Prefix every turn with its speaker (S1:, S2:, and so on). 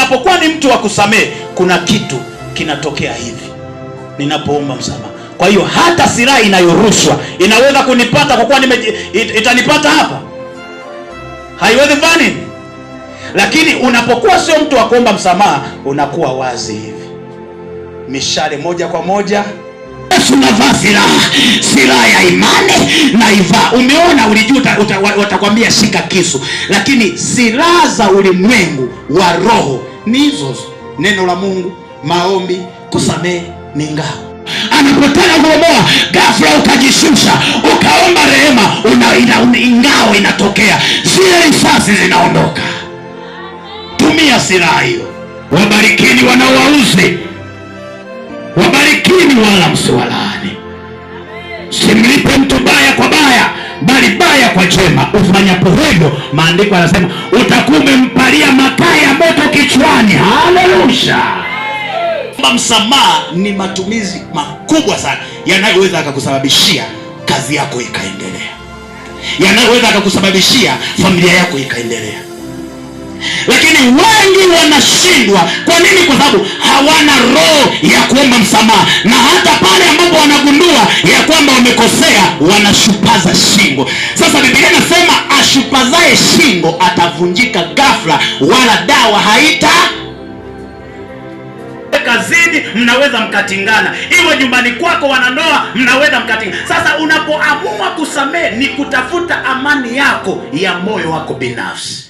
S1: ninapokuwa ni mtu wa kusamehe, kuna kitu kinatokea hivi ninapoomba msamaha. Kwa hiyo hata silaha inayorushwa inaweza kunipata kwa kuwa itanipata hapa, haiwezi fani. Lakini unapokuwa sio mtu wa kuomba msamaha, unakuwa wazi hivi, mishale moja kwa moja. Unavaa silaha ya imani na ivaa. Umeona, ulijua watakwambia shika kisu, lakini silaha za ulimwengu wa roho ni hizo: neno la Mungu, maombi, kusamehe ni ngao. Anapotaka kuomoa, ghafla ukajishusha, ukaomba rehema, ngao inatokea, zile risasi zinaondoka. Tumia silaha hiyo. Wabarikini wanaowauzi, wabarikini wala msiwalaani. Simlipe mtu baya kwa baya, bali baya kwa jema. Ufanyapo hivyo, maandiko yanasema utakuwa umempalia makaa ya moto kichwani. Haleluya! Msamaha ni matumizi makubwa sana yanayoweza akakusababishia kazi yako ikaendelea, yanayoweza akakusababishia familia yako ikaendelea. Lakini wengi wanashindwa. Kwa nini? Kwa sababu hawana roho ya kuomba msamaha, na hata pale ambapo wanagundua ya kwamba wamekosea, wanashupaza shingo. Sasa Biblia inasema ashupazaye shingo atavunjika ghafla, wala dawa haita. Kazini mnaweza mkatingana, iwe nyumbani kwako, wanandoa mnaweza mkatingana. Sasa unapoamua kusamehe, ni kutafuta amani yako ya moyo wako binafsi.